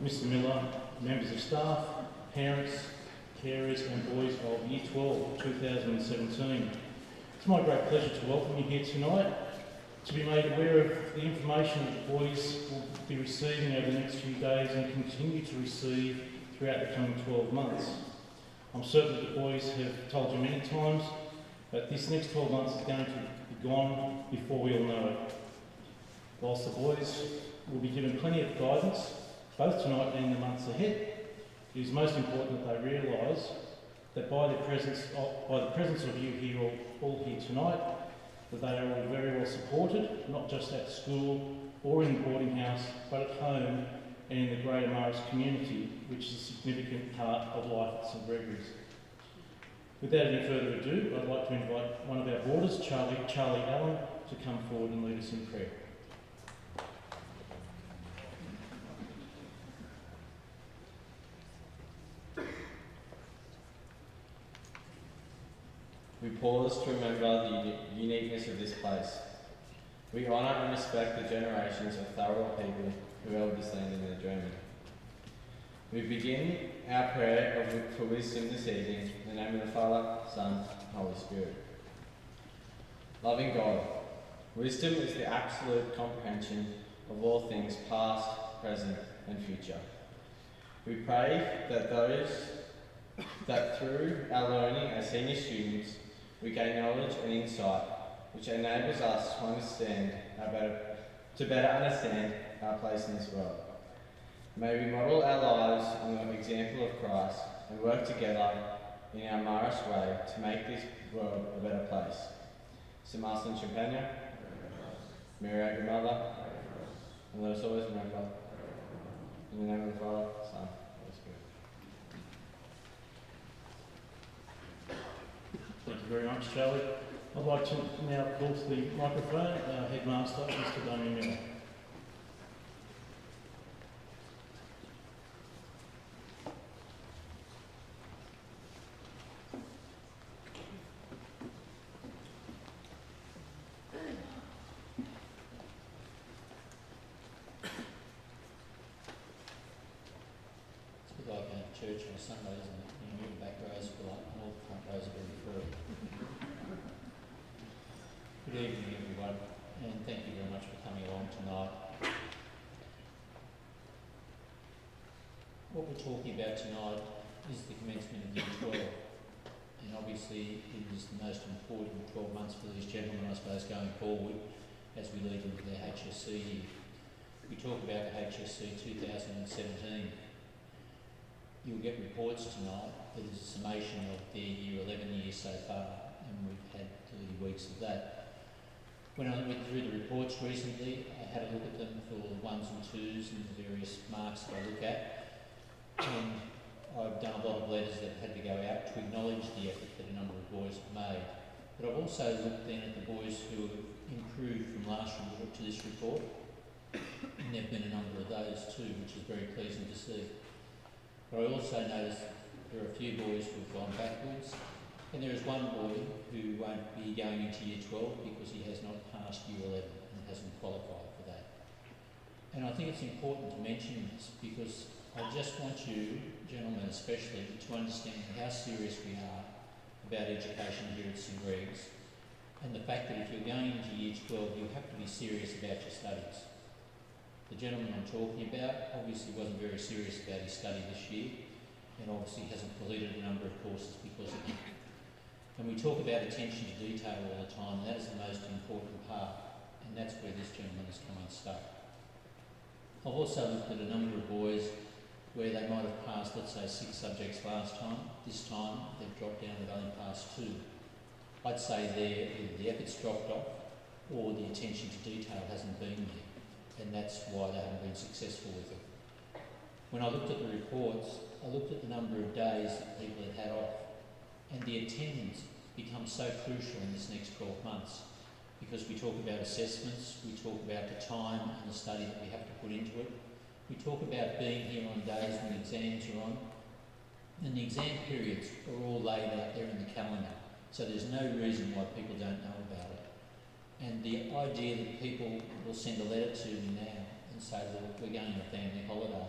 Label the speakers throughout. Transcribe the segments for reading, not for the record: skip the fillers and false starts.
Speaker 1: Mr Miller, members of staff, parents, carers and boys of Year 12 2017. It's my great pleasure to welcome you here tonight to be made aware of the information that the boys will be receiving over the next few days and continue to receive throughout the coming 12 months. I'm certain that the boys have told you many times that this next 12 months is going to be gone before we all know it. Whilst the boys will be given plenty of guidance, both tonight and in the months ahead, it is most important that they realise that by the presence of you here, all here tonight, that they are all very well supported, not just at school or in the boarding house, but at home and in the Greater Marist community, which is a significant part of life at St Gregory's. Without any further ado, I'd like to invite one of our boarders, Charlie Allen, to come forward and lead us in prayer.
Speaker 2: We pause to remember the uniqueness of this place. We honour and respect the generations of thorough people who held this land in their dreaming. We begin our prayer for wisdom this evening in the name of the Father, Son, and Holy Spirit. Loving God, wisdom is the absolute comprehension of all things past, present and future. We pray that through our learning as senior students, we gain knowledge and insight which enables us to better understand our place in this world. May we model our lives on the example of Christ and work together in our Marist way to make this world a better place. St Marcelin Champagne, Mary our Good Mother, and let us always remember, in the name of the Father, Son, and Holy Spirit.
Speaker 1: Thank you very much, Charlie. I'd like to now call to the microphone our headmaster, Mr Damien Miller.
Speaker 3: It's a bit like going to church on a Sunday, isn't it? You know, the back rows full up and all the front rows are very full. Good evening, everyone, and thank you very much for coming along tonight. What we're talking about tonight is the commencement of Year 12, and obviously it is the most important 12 months for these gentlemen, I suppose, going forward as we lead into their HSC year. We talk about the HSC 2017. You'll get reports tonight that is a summation of their Year 11 year so far, and we've had 30 weeks of that. When I went through the reports recently, I had a look at them for the ones and twos and the various marks that I look at, and I've done a lot of letters that had to go out to acknowledge the effort that a number of boys have made. But I've also looked then at the boys who have improved from last report to this report, and there have been a number of those too, which is very pleasing to see. But I also noticed there are a few boys who have gone backwards, and there is one boy who won't be going into Year 12 because he has not passed Year 11 and hasn't qualified for that. And I think it's important to mention this because I just want you, gentlemen especially, to understand how serious we are about education here at St Greg's, and the fact that if you're going into Year 12 you have to be serious about your studies. The gentleman I'm talking about obviously wasn't very serious about his study this year, and obviously hasn't completed a number of courses because of it. And we talk about attention to detail all the time, and that is the most important part, and that's where this gentleman has come unstuck. I've also looked at a number of boys where they might have passed, let's say, 6 subjects last time. This time they've dropped down, they've only passed 2. I'd say either the effort's dropped off or the attention to detail hasn't been there, and that's why they haven't been successful with it. When I looked at the reports, I looked at the number of days that people had off, and the attendance becomes so crucial in this next 12 months because we talk about assessments, we talk about the time and the study that we have to put into it. We talk about being here on days when exams are on, and the exam periods are all laid out there in the calendar, so there's no reason why people don't know about it. And the idea that people will send a letter to me now and say, look, we're going on a family holiday,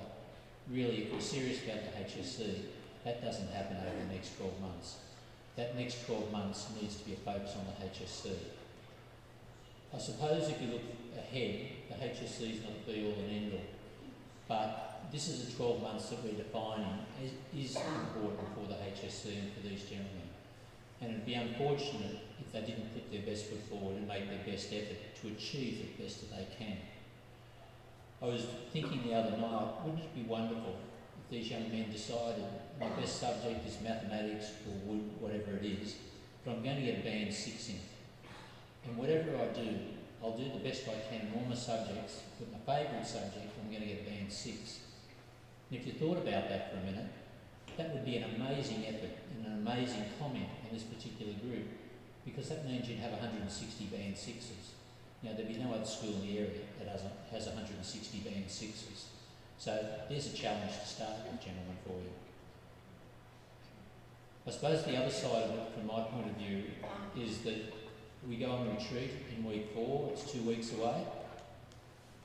Speaker 3: really, if we're serious about the HSC, that doesn't happen over the next 12 months. That next 12 months needs to be a focus on the HSC. I suppose if you look ahead, the HSC is not the be all and end all, but this is the 12 months that we're defining is important for the HSC and for these gentlemen. And it'd be unfortunate if they didn't put their best foot forward and make their best effort to achieve the best that they can. I was thinking the other night, wouldn't it be wonderful if these young men decided my best subject is mathematics or wood, whatever it is, but I'm going to get a band 6 in it. And whatever I do, I'll do the best I can in all my subjects, but my favourite subject, I'm going to get a band 6. And if you thought about that for a minute, that would be an amazing effort and an amazing comment on this particular group, because that means you'd have 160 band 6s. Now, there'd be no other school in the area that has 160 band 6s. So there's a challenge to start with, gentlemen, for you. I suppose the other side of it, from my point of view, is that we go on retreat in week 4, it's 2 weeks away,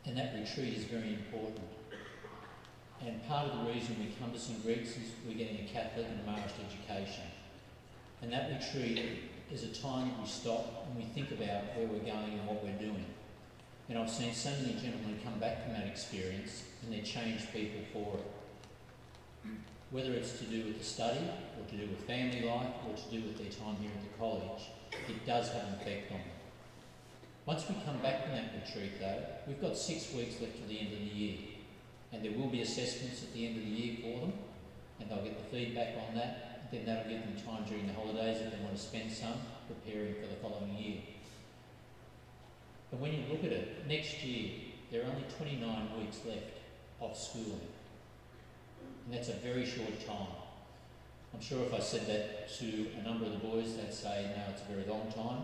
Speaker 3: and that retreat is very important. And part of the reason we come to St Greg's is we're getting a Catholic and a Marist education. And that retreat is a time that we stop and we think about where we're going and what we're doing. And I've seen so many gentlemen come back from that experience and they're changed people for it. Whether it's to do with the study, or to do with family life, or to do with their time here at the college, it does have an effect on them. Once we come back from that retreat though, we've got 6 weeks left to the end of the year. And there will be assessments at the end of the year for them, and they'll get the feedback on that. And then that'll give them time during the holidays if they want to spend some preparing for the following year. But when you look at it, next year there are only 29 weeks left of schooling, and that's a very short time. I'm sure if I said that to a number of the boys, they'd say, no, it's a very long time.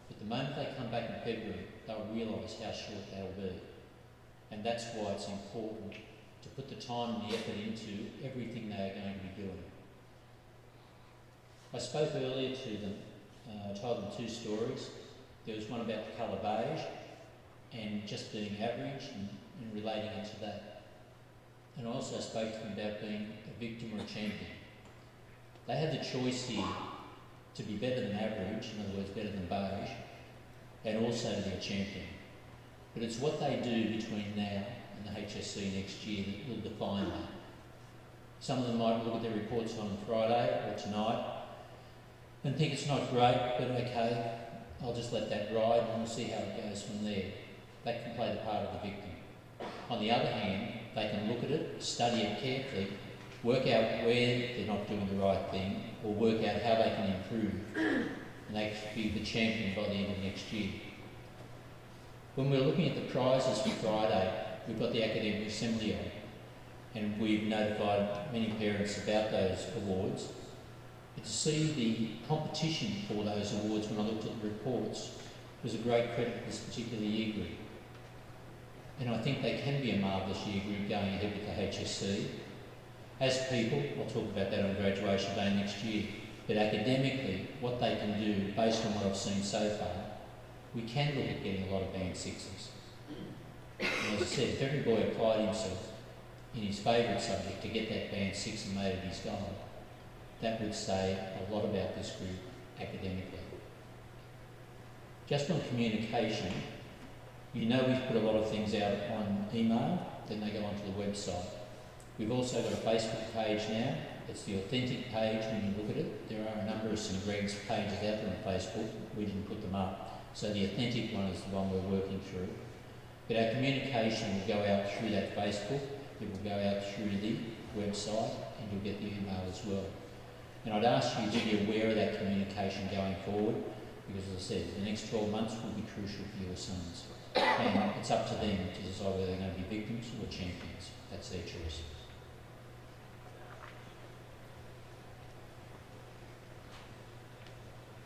Speaker 3: But the moment they come back in February, they'll realise how short that'll be. And that's why it's important to put the time and the effort into everything they are going to be doing. I spoke earlier to them, told them 2 stories. There was one about the colour beige and just being average and relating it to that. And I also spoke to them about being a victim or a champion. They have the choice here to be better than average, in other words better than beige, and also to be a champion. But it's what they do between now and the HSC next year that will define that. Some of them might look at their reports on Friday or tonight and think it's not great, but okay, I'll just let that ride and we'll see how it goes from there. They can play the part of the victim. On the other hand, they can look at it, study it carefully, work out where they're not doing the right thing, or work out how they can improve, and they can be the champion by the end of next year. When we're looking at the prizes for Friday, we've got the Academic Assembly on, and we've notified many parents about those awards. But to see the competition for those awards when I looked at the reports was a great credit to this particular year group. And I think they can be a marvellous year group going ahead with the HSC. As people, I'll talk about that on graduation day next year, but academically, what they can do based on what I've seen so far, we can look at getting a lot of band 6s. And as I said, if every boy applied himself in his favourite subject to get that band 6 and made it his goal, that would say a lot about this group academically. Just on communication, you know we've put a lot of things out on email, then they go onto the website. We've also got a Facebook page now. It's the authentic page when you look at it. There are a number of St Greg's pages out there on Facebook. We didn't put them up. So the authentic one is the one we're working through. But our communication will go out through that Facebook. It will go out through the website, and you'll get the email as well. And I'd ask you to be aware of that communication going forward, because as I said, the next 12 months will be crucial for your sons. And it's up to them to decide whether they're going to be victims or champions. That's their choice.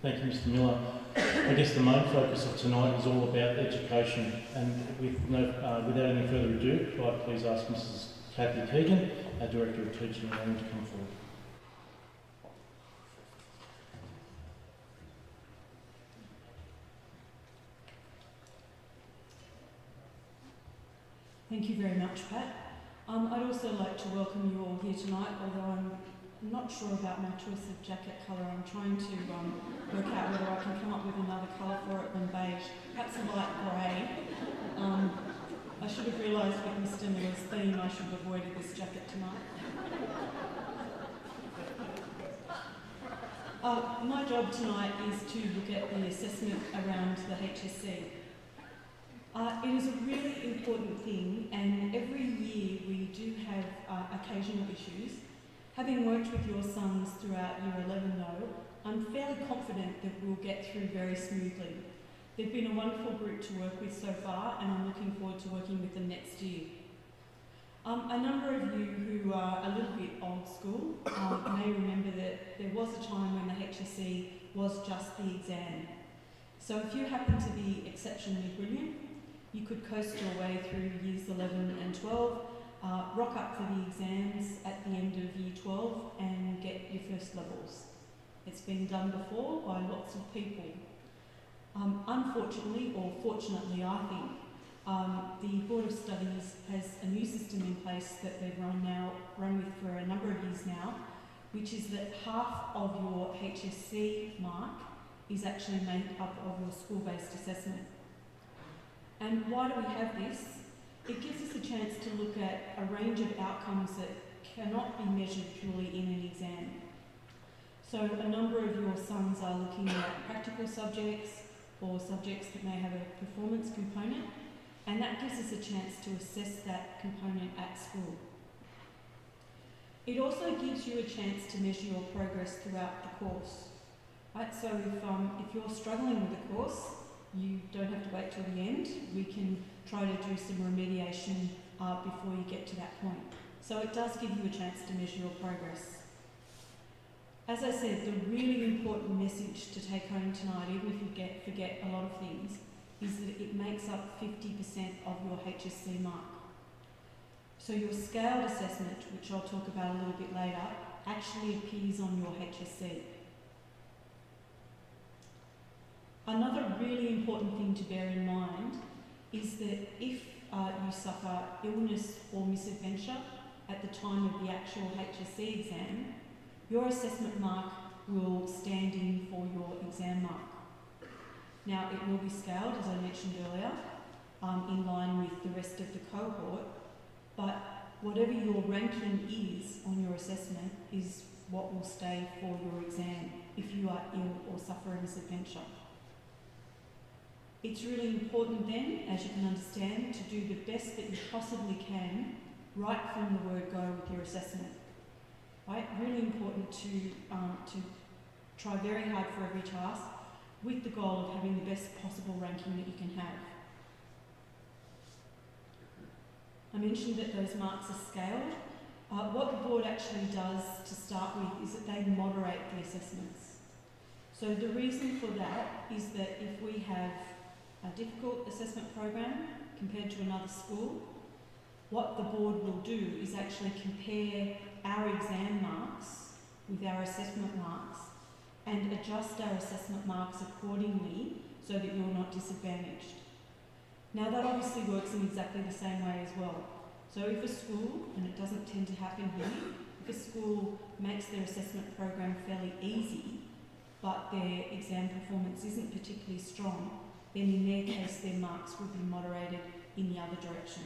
Speaker 1: Thank you, Mr Miller. I guess the main focus of tonight is all about education, and without any further ado, could I please ask Mrs Kathy Keegan, our Director of Teaching and Learning, to come forward.
Speaker 4: Thank you very much, Pat. I'd also like to welcome you all here tonight, although I'm not sure about my choice of jacket colour. I'm trying to work out whether I can come up with another colour for it than beige, perhaps a light grey. I should have realised with Mr Miller's theme I should have avoided this jacket tonight. My job tonight is to look at the assessment around the HSC. It is a really important thing, and every year we do have occasional issues. Having worked with your sons throughout Year 11 though, I'm fairly confident that we'll get through very smoothly. They've been a wonderful group to work with so far, and I'm looking forward to working with them next year. A number of you who are a little bit old school may remember that there was a time when the HSC was just the exam. So if you happen to be exceptionally brilliant, you could coast your way through years 11 and 12, rock up for the exams at the end of year 12 and get your first levels. It's been done before by lots of people. Unfortunately, or fortunately I think, the Board of Studies has a new system in place that they've run with for a number of years now, which is that half of your HSC mark is actually made up of your school-based assessment. And why do we have this? It gives us a chance to look at a range of outcomes that cannot be measured purely in an exam. So a number of your sons are looking at practical subjects or subjects that may have a performance component, and that gives us a chance to assess that component at school. It also gives you a chance to measure your progress throughout the course. Right? So if you're struggling with the course, you don't have to wait till the end. We can try to do some remediation before you get to that point. So it does give you a chance to measure your progress. As I said, the really important message to take home tonight, even if you forget a lot of things, is that it makes up 50% of your HSC mark. So your scaled assessment, which I'll talk about a little bit later, actually appears on your HSC. Another really important thing to bear in mind is that if you suffer illness or misadventure at the time of the actual HSC exam, your assessment mark will stand in for your exam mark. Now, it will be scaled, as I mentioned earlier, in line with the rest of the cohort, but whatever your ranking is on your assessment is what will stay for your exam if you are ill or suffer a misadventure. It's really important then, as you can understand, to do the best that you possibly can right from the word go with your assessment. Right? Really important to try very hard for every task with the goal of having the best possible ranking that you can have. I mentioned that those marks are scaled. What the board actually does to start with is that they moderate the assessments. So the reason for that is that if we have a difficult assessment program compared to another school, what the board will do is actually compare our exam marks with our assessment marks and adjust our assessment marks accordingly so that you're not disadvantaged. Now that obviously works in exactly the same way as well. So if a school, and it doesn't tend to happen here, if a school makes their assessment program fairly easy, but their exam performance isn't particularly strong, then in their case their marks will be moderated in the other direction.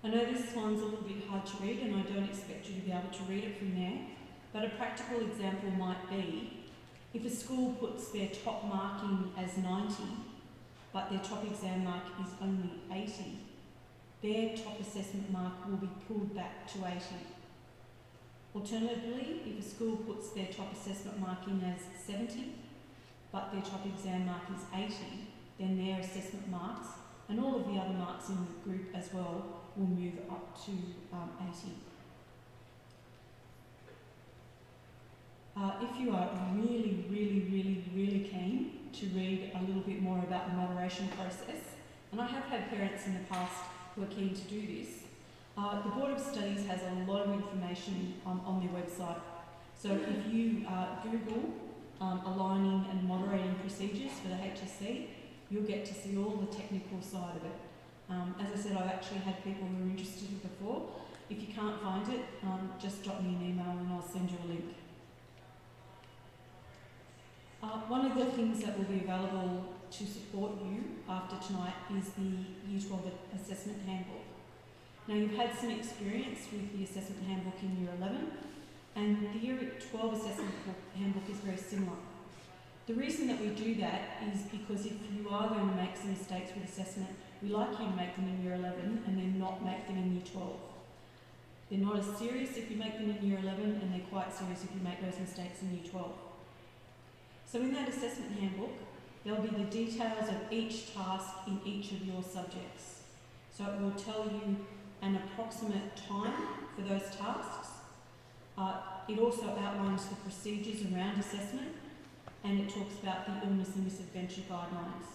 Speaker 4: I know this one's a little bit hard to read and I don't expect you to be able to read it from there, but a practical example might be if a school puts their top marking as 90, but their top exam mark is only 80, their top assessment mark will be pulled back to 80. Alternatively, if a school puts their top assessment marking as 70, but their top exam mark is 80, then their assessment marks, and all of the other marks in the group as well, will move up to 80. If you are really, really, really, really keen to read a little bit more about the moderation process, and I have had parents in the past who are keen to do this, the Board of Studies has a lot of information on their website. So if you Google aligning and moderating procedures for the HSC, you'll get to see all the technical side of it. As I said, I've actually had people who are interested before. If you can't find it, just drop me an email and I'll send you a link. One of the things that will be available to support you after tonight is the Year 12 Assessment Handbook. Now, you've had some experience with the Assessment Handbook in Year 11, and the Year 12 Assessment Handbook is very similar. The reason that we do that is because if you are going to make some mistakes with assessment, we like you to make them in Year 11 and then not make them in Year 12. They're not as serious if you make them in Year 11, and they're quite serious if you make those mistakes in Year 12. So in that assessment handbook, there'll be the details of each task in each of your subjects. So it will tell you an approximate time for those tasks. It also outlines the procedures around assessment, and it talks about the illness and misadventure guidelines.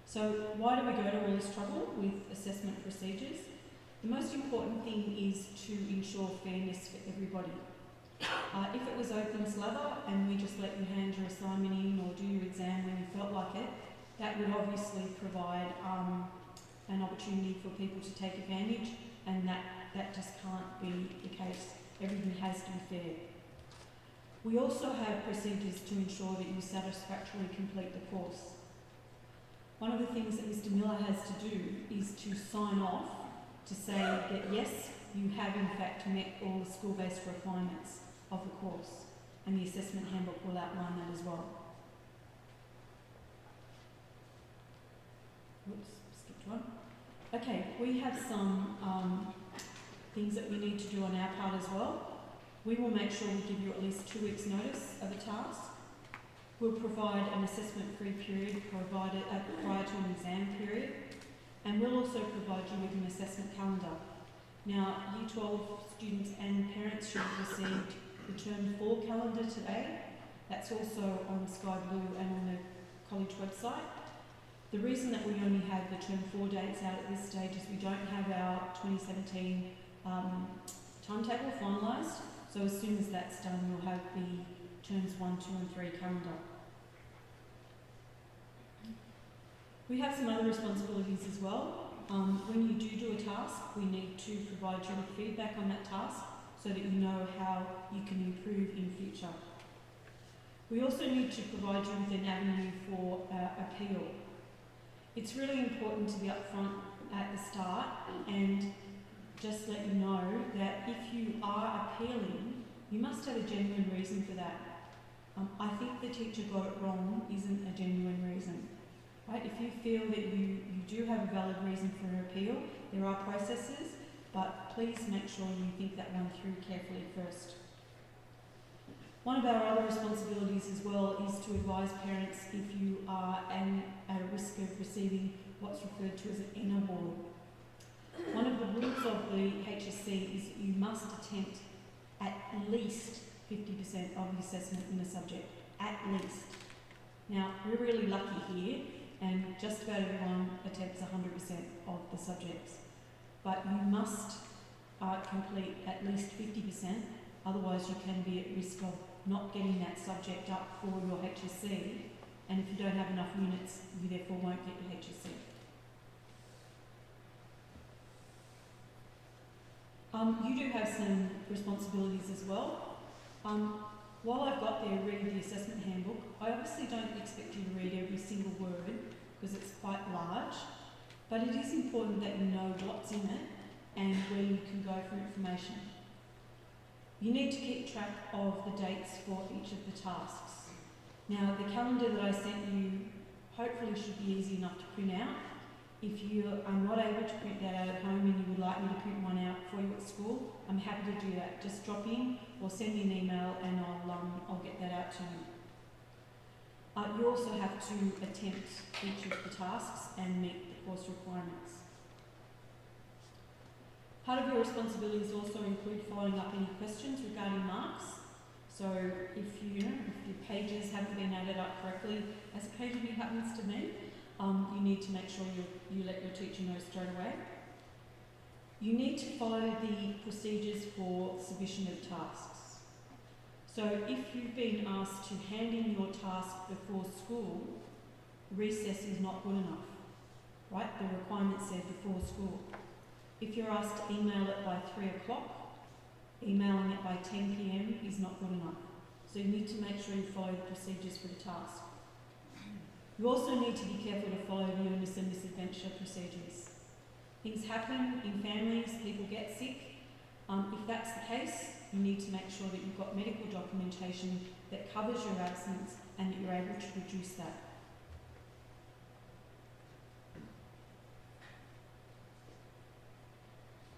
Speaker 4: So why do we go to all this trouble with assessment procedures? The most important thing is to ensure fairness for everybody. If it was open slather and we just let you hand your assignment in or do your exam when you felt like it, that would obviously provide an opportunity for people to take advantage, and that just can't be the case. Everything has to be fair. We also have procedures to ensure that you satisfactorily complete the course. One of the things that Mr. Miller has to do is to sign off to say that yes, you have in fact met all the school-based requirements of the course, and the assessment handbook will outline that as well. Whoops, skipped one. Okay, we have some things that we need to do on our part as well. We will make sure we give you at least 2 weeks' notice of a task. We'll provide an assessment-free period prior to an exam period, and we'll also provide you with an assessment calendar. Now, Year 12 students and parents should have received the Term 4 calendar today. That's also on Sky Blue and on the college website. The reason that we only have the Term 4 dates out at this stage is we don't have our 2017 timetable finalised, so as soon as that's done, we'll have the Terms 1, 2 and 3 calendar. We have some other responsibilities as well. When you do a task, we need to provide you with feedback on that task so that you know how you can improve in future. We also need to provide you with an avenue for appeal. It's really important to be upfront at the start and just let you know that if you are appealing, you must have a genuine reason for that. I think the teacher got it wrong isn't a genuine reason. Right? If you feel that you do have a valid reason for an appeal, there are processes, but please make sure you think that one through carefully first. One of our other responsibilities as well is to advise parents if you are at a risk of receiving what's referred to as an N award. One of the rules of the HSC is that you must attempt at least 50% of the assessment in a subject, at least. Now, we're really lucky here, and just about everyone attempts 100% of the subjects. But you must complete at least 50%, otherwise you can be at risk of not getting that subject up for your HSC, and if you don't have enough units, you therefore won't get your HSC. You do have some responsibilities as well. While I've got there read the assessment handbook, I obviously don't expect you to read every single word because it's quite large, but it is important that you know what's in it and where you can go for information. You need to keep track of the dates for each of the tasks. Now, the calendar that I sent you hopefully should be easy enough to print out. If you are not able to print that out at home and you would like me to print one out for you at school, I'm happy to do that. Just drop in or send me an email and I'll get that out to you. You also have to attempt each of the tasks and meet the course requirements. Part of your responsibilities also include following up any questions regarding marks. So if your pages haven't been added up correctly, as occasionally happens to me, you need to make sure you let your teacher know straight away. You need to follow the procedures for submission of tasks. So if you've been asked to hand in your task before school, recess is not good enough. right? The requirement said before school. If you're asked to email it by 3 o'clock, emailing it by 10 p.m. is not good enough. So you need to make sure you follow the procedures for the task. You also need to be careful to follow the illness and misadventure procedures. Things happen in families, people get sick. If that's the case, you need to make sure that you've got medical documentation that covers your absence and that you're able to produce that.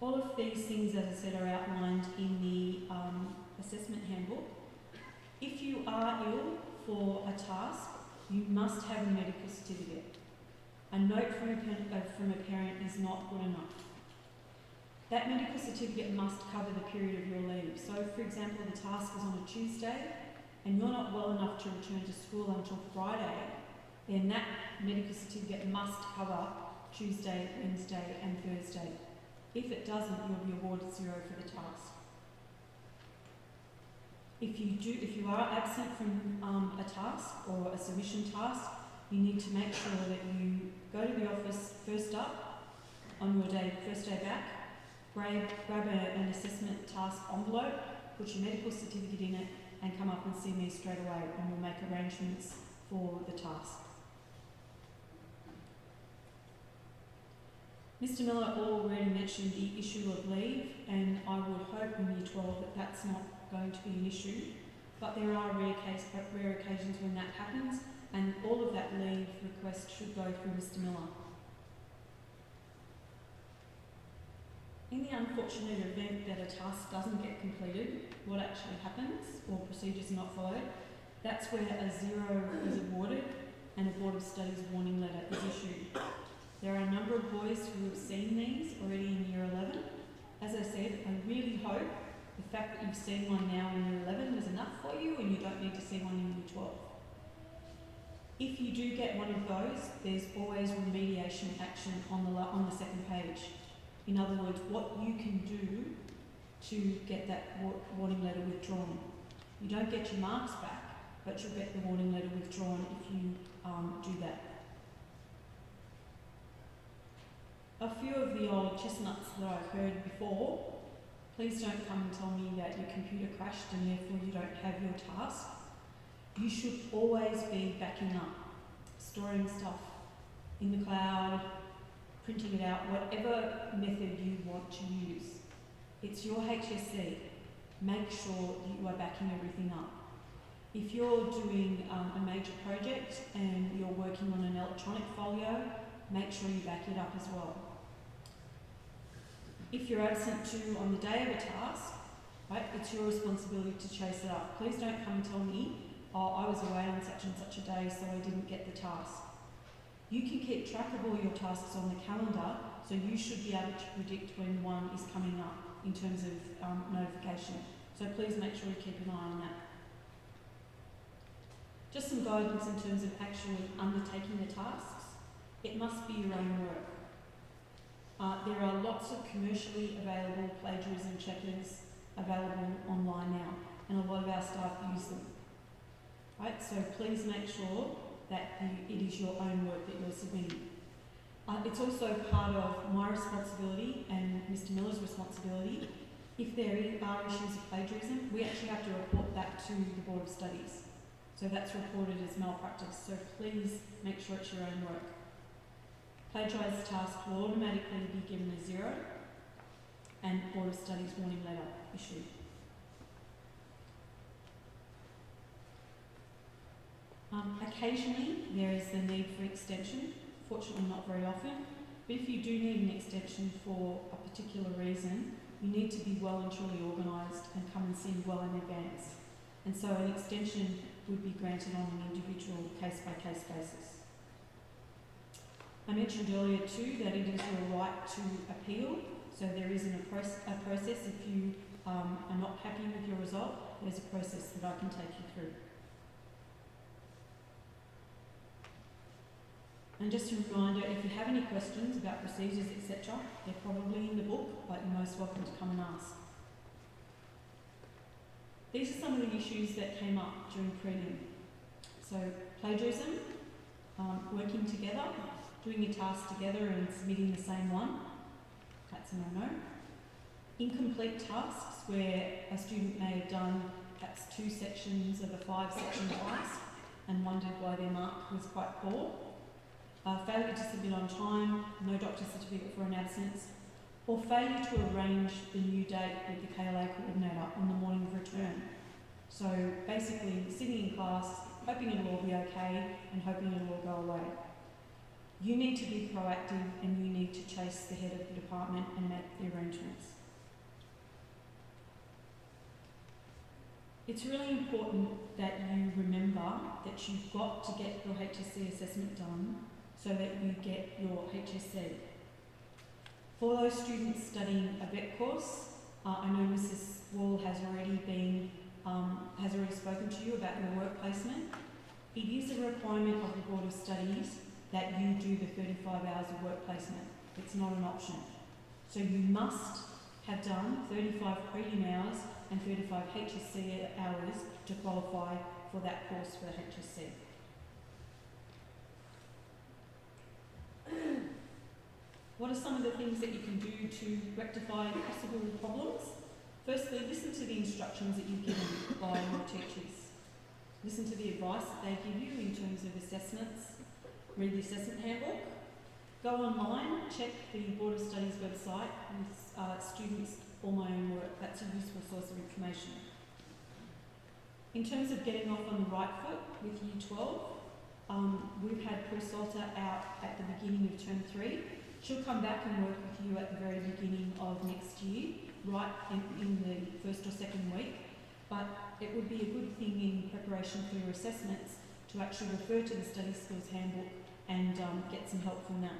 Speaker 4: All of these things, as I said, are outlined in the assessment handbook. If you are ill for a task, you must have a medical certificate. A note from a parent is not good enough. That medical certificate must cover the period of your leave. So, for example, the task is on a Tuesday and you're not well enough to return to school until Friday, then that medical certificate must cover Tuesday, Wednesday and Thursday. If it doesn't, you'll be awarded 0 for the task. If you are absent from a task or a submission task, you need to make sure that you go to the office first up on your first day back, grab an assessment task envelope, put your medical certificate in it, and come up and see me straight away, and we'll make arrangements for the task. Mr. Miller already mentioned the issue of leave, and I would hope in Year 12 that that's not going to be an issue, but there are rare occasions when that happens, and all of that leave request should go through Mr. Miller. In the unfortunate event that a task doesn't get completed, what actually happens, or procedures are not followed, that's where a 0 is awarded and a Board of Studies warning letter is issued. There are a number of boys who have seen these already in Year 11. As I said, I really hope the fact that you've seen one now in Year 11 is enough for you and you don't need to see one in Year 12. If you do get one of those, there's always remediation action on the second page. In other words, what you can do to get that warning letter withdrawn. You don't get your marks back, but you'll get the warning letter withdrawn if you do that. A few of the old chestnuts that I've heard before, please don't come and tell me that your computer crashed and therefore you don't have your task. You should always be backing up, storing stuff in the cloud, printing it out, whatever method you want to use. It's your HSC. Make sure that you are backing everything up. If you're doing a major project and you're working on an electronic folio, make sure you back it up as well. If you're absent on the day of a task, right, it's your responsibility to chase it up. Please don't come and tell me, oh, I was away on such and such a day, so I didn't get the task. You can keep track of all your tasks on the calendar, so you should be able to predict when one is coming up in terms of notification. So please make sure you keep an eye on that. Just some guidance in terms of actually undertaking the tasks. It must be your own work. There are lots of commercially available plagiarism checkers available online now, and a lot of our staff use them. Right, so please make sure that it is your own work that you're submitting. It's also part of my responsibility and Mr. Miller's responsibility. If there are issues of plagiarism, we actually have to report that to the Board of Studies. So that's reported as malpractice, so please make sure it's your own work. Plagiarised task will automatically be given a 0 and Board of Studies warning letter issued. Occasionally there is the need for extension, fortunately not very often, but if you do need an extension for a particular reason, you need to be well and truly organised and come and see well in advance. And so an extension would be granted on an individual case-by-case basis. I mentioned earlier too that it is your right to appeal, so there isn't a process. If you are not happy with your result, there's a process that I can take you through. And just a reminder, if you have any questions about procedures, etc., they're probably in the book, but you're most welcome to come and ask. These are some of the issues that came up during prelim. So plagiarism, working together, doing a task together and submitting the same one, that's a no-no. Incomplete tasks where a student may have done perhaps 2 sections of a 5-section task and wondered why their mark was quite poor. Failure to submit on time, no doctor's certificate for an absence, or failure to arrange the new date with the KLA coordinator on the morning of return. So basically sitting in class, hoping it'll all be okay and hoping it'll all go away. You need to be proactive and you need to chase the head of the department and make the arrangements. It's really important that you remember that you've got to get your HSC assessment done so that you get your HSC. For those students studying a vet course, I know Mrs. Wall has already spoken to you about your work placement. It is a requirement of the Board of Studies that you do the 35 hours of work placement. It's not an option. So you must have done 35 prelim hours and 35 HSC hours to qualify for that course for the HSC. What are some of the things that you can do to rectify possible problems? Firstly, listen to the instructions that you're given by your teachers. Listen to the advice that they give you in terms of assessments. Read the assessment handbook. Go online, check the Board of Studies website with students or my own work. That's a useful source of information. In terms of getting off on the right foot with Year 12, we've had Prue Salter out at the beginning of Term 3. She'll come back and work with you at the very beginning of next year, right in the first or second week. But it would be a good thing in preparation for your assessments to actually refer to the Study Skills Handbook and get some help from that.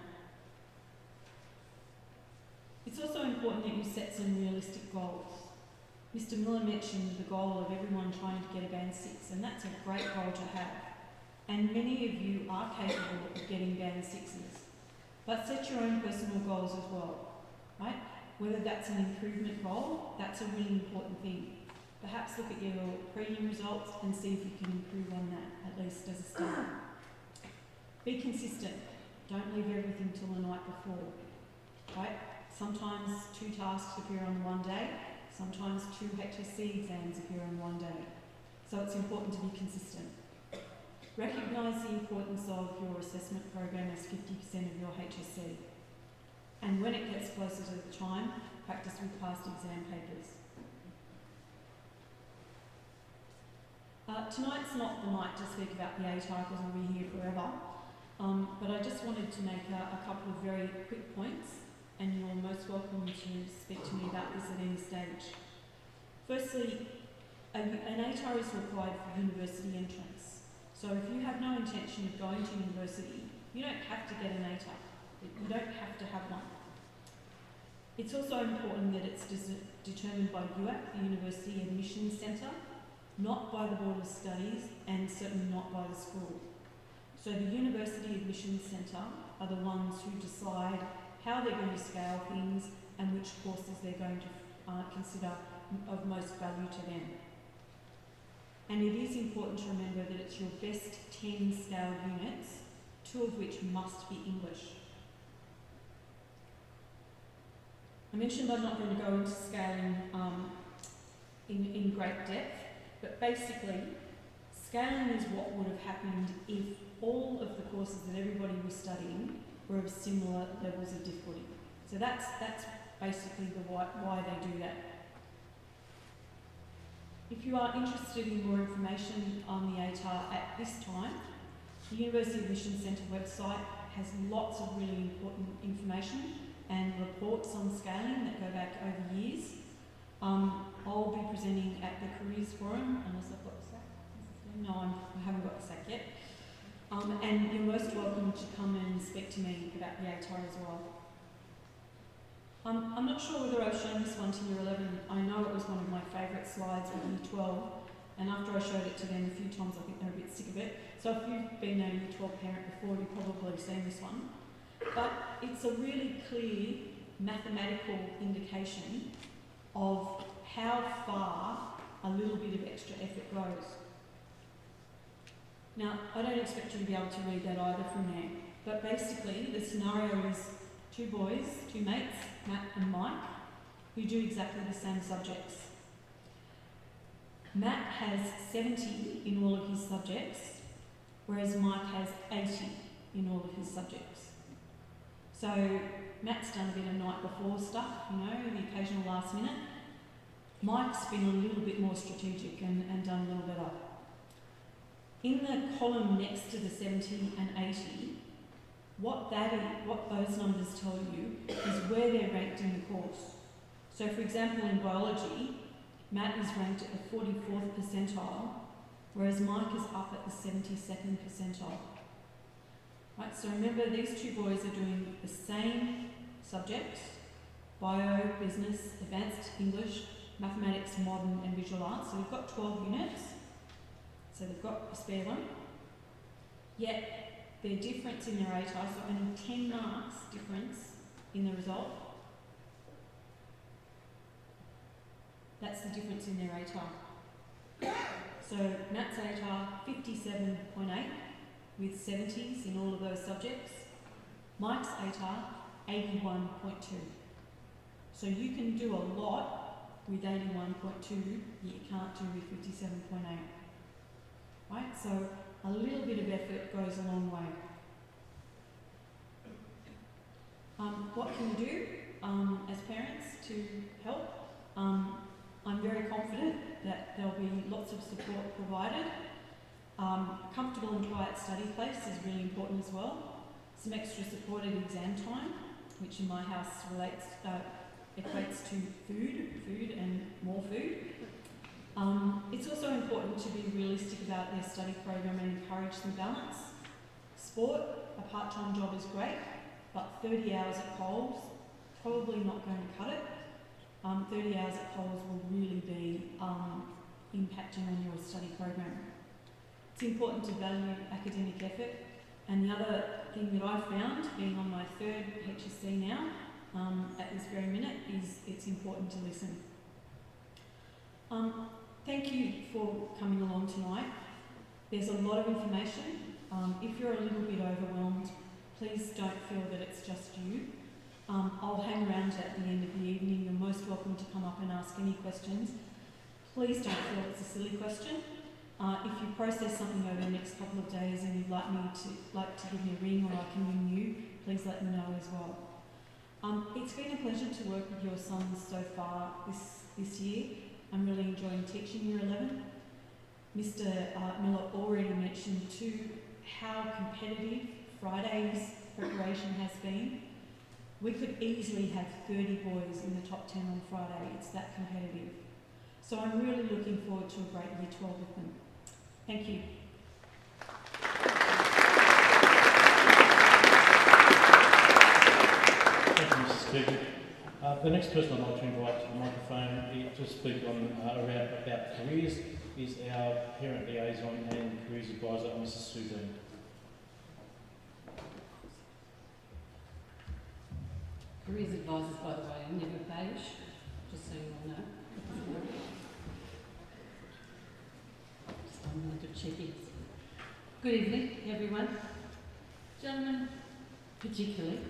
Speaker 4: It's also important that you set some realistic goals. Mr. Miller mentioned the goal of everyone trying to get a Band 6, and that's a great goal to have. And many of you are capable of getting Band 6s. But set your own personal goals as well, right? Whether that's an improvement goal, that's a really important thing. Perhaps look at your prelim results and see if you can improve on that, at least as a start. Be consistent. Don't leave everything till the night before, right? Sometimes 2 tasks appear on one day, sometimes 2 HSC exams appear on one day. So it's important to be consistent. Recognise the importance of your assessment program as 50% of your HSC. And when it gets closer to the time, practice with past exam papers. Tonight's not the night to speak about the ATAR because we'll be here forever. But I just wanted to make a couple of very quick points, and you're most welcome to speak to me about this at any stage. Firstly, an ATAR is required for university entrance. So if you have no intention of going to university, you don't have to get an ATAR. You don't have to have one. It's also important that it's determined by UAC, the University Admissions Centre, not by the Board of Studies, and certainly not by the school. So the University Admissions Centre are the ones who decide how they're going to scale things and which courses they're going to consider of most value to them. And it is important to remember that it's your best 10 scaled units, 2 of which must be English. I mentioned I'm not going to go into scaling in great depth, but basically, scaling is what would have happened if all of the courses that everybody was studying were of similar levels of difficulty. So that's basically why they do that. If you are interested in more information on the ATAR at this time, the University Admissions Centre website has lots of really important information and reports on scaling that go back over years. I'll be presenting at the Careers Forum, unless I've got the sack. No, I haven't got the sack yet. And you're most welcome to come and speak to me about the ATAR as well. I'm not sure whether I've shown this one to Year 11. I know it was one of my favourite slides with Year 12, and after I showed it to them a few times, I think they're a bit sick of it. So if you've been a Year 12 parent before, you've probably seen this one. But it's a really clear mathematical indication of how far a little bit of extra effort goes. Now, I don't expect you to be able to read that either from there, but basically the scenario is two boys, two mates, Matt and Mike, who do exactly the same subjects. Matt has 70 in all of his subjects, whereas Mike has 80 in all of his subjects. So Matt's done a bit of night before stuff, you know, the occasional last minute. Mike's been a little bit more strategic and done a little better. In the column next to the 70 and 80, what those numbers tell you is where they're ranked in the course. So for example, in biology, Matt is ranked at the 44th percentile, whereas Mike is up at the 72nd percentile. Right, so remember these two boys are doing the same subjects: bio, business, advanced English, mathematics, modern and visual arts. So we've got 12 units, so they've got a spare one. Yet their difference in their ATAR, so only 10 marks difference in the result. That's the difference in their ATAR. So Matt's ATAR 57.8 with 70s in all of those subjects. Mike's ATAR 81.2. So you can do a lot with 81.2 that you can't do with 57.8. Right? So a little bit of effort goes a long way. What can you do as parents to help? I'm very confident that there'll be lots of support provided. A comfortable and quiet study place is really important as well. Some extra supported exam time, which in my house equates to food and more food. It's also important to be realistic about their study program and encourage some balance. Sport, a part-time job is great, but 30 hours at Coles, probably not going to cut it. 30 hours at Coles will really be impacting on your study program. It's important to value academic effort, and the other thing that I've found, being on my third HSC now, at this very minute, is it's important to listen. Thank you for coming along tonight. There's a lot of information. If you're a little bit overwhelmed, please don't feel that it's just you. I'll hang around at the end of the evening. You're most welcome to come up and ask any questions. Please don't feel it's a silly question. If you process something over the next couple of days and you'd like to give me a ring, or I can ring you, please let me know as well. It's been a pleasure to work with your sons so far this year. I'm really enjoying teaching Year 11. Mr. Miller already mentioned too how competitive Friday's preparation has been. We could easily have 30 boys in the top 10 on Friday. It's that competitive. So I'm really looking forward to a great Year 12 with them. Thank you.
Speaker 1: Thank you, Mrs. Speaker. The next person I'd like to invite to the microphone to speak on about careers is our parent liaison and careers advisor, Mrs. Sue Dean.
Speaker 5: Careers advisors, by the way, are never beige, just so you all know. Just on the little check-ins. Good evening, everyone. Gentlemen, particularly,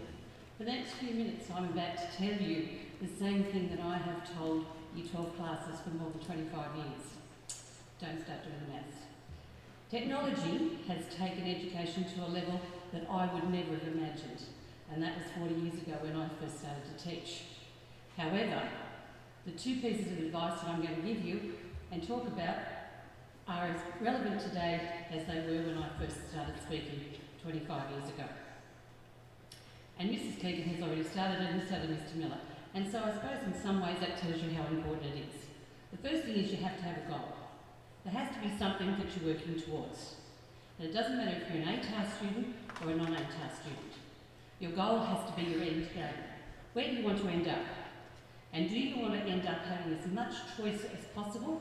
Speaker 5: for the next few minutes I'm about to tell you the same thing that I have told Year 12 classes for more than 25 years. Don't start doing the maths. Technology has taken education to a level that I would never have imagined, and that was 40 years ago when I first started to teach. However, the two pieces of advice that I'm going to give you and talk about are as relevant today as they were when I first started speaking 25 years ago. And Mrs. Keegan has already started it, and so did Mr. Miller. And so I suppose in some ways that tells you how important it is. The first thing is you have to have a goal. There has to be something that you're working towards. And it doesn't matter if you're an ATAR student or a non-ATAR student. Your goal has to be your end game. Where do you want to end up? And do you want to end up having as much choice as possible?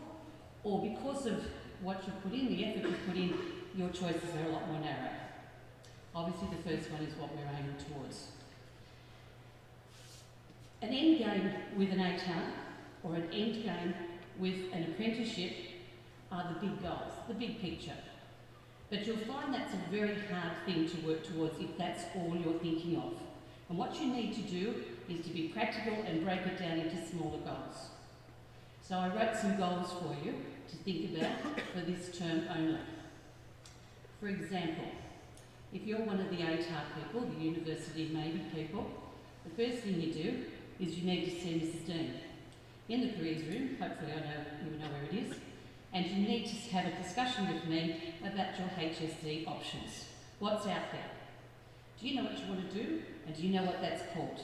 Speaker 5: Or because of what you've put in, the effort you've put in, your choices are a lot more narrow? Obviously the first one is what we're aiming towards. An end game with an ATAR or an end game with an apprenticeship are the big goals, the big picture. But you'll find that's a very hard thing to work towards if that's all you're thinking of. And what you need to do is to be practical and break it down into smaller goals. So I wrote some goals for you to think about for this term only. For example, if you're one of the ATAR people, the university maybe people, the first thing you do is you need to see Mrs. Dean in the careers room. Hopefully you know where it is. And you need to have a discussion with me about your HSC options. What's out there? Do you know what you want to do? And do you know what that's called?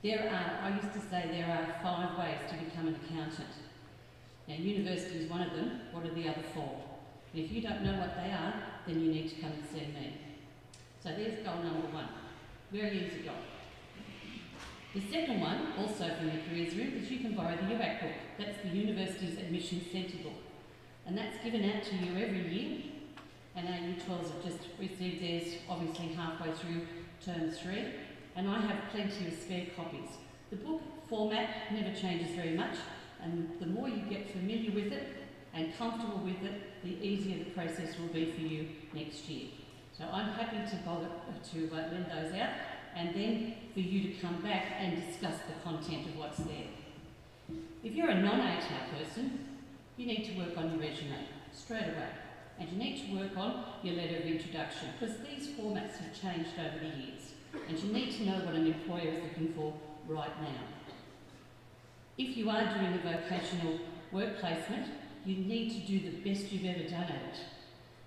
Speaker 5: I used to say there are 5 ways to become an accountant. Now, university is one of them. What are the other 4? And if you don't know what they are, then you need to come and see me. So there's goal number 1. Very easy goal. The second one, also from the careers room, is you can borrow the UAC book. That's the University's Admission Centre book. And that's given out to you every year. And our U12s have just received theirs, obviously halfway through term 3. And I have plenty of spare copies. The book format never changes very much. And the more you get familiar with it and comfortable with it, the easier the process will be for you next year. So I'm happy to lend those out, and then for you to come back and discuss the content of what's there. If you're a non-ATAR person, you need to work on your resume straight away. And you need to work on your letter of introduction, because these formats have changed over the years. And you need to know what an employer is looking for right now. If you are doing a vocational work placement, you need to do the best you've ever done at it.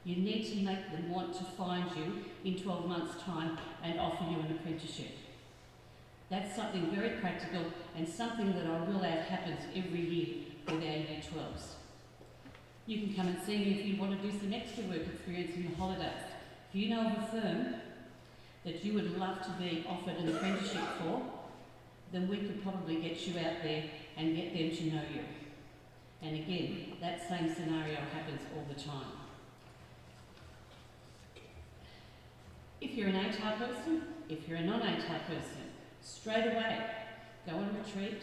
Speaker 5: You need to make them want to find you in 12 months' time and offer you an apprenticeship. That's something very practical and something that I will add happens every year with our Year 12s. You can come and see me if you want to do some extra work experience in the holidays. If you know of a firm that you would love to be offered an apprenticeship for, then we could probably get you out there and get them to know you. And again, that same scenario happens all the time. If you're an ATAR person, if you're a non-ATAR person, straight away, go on retreat,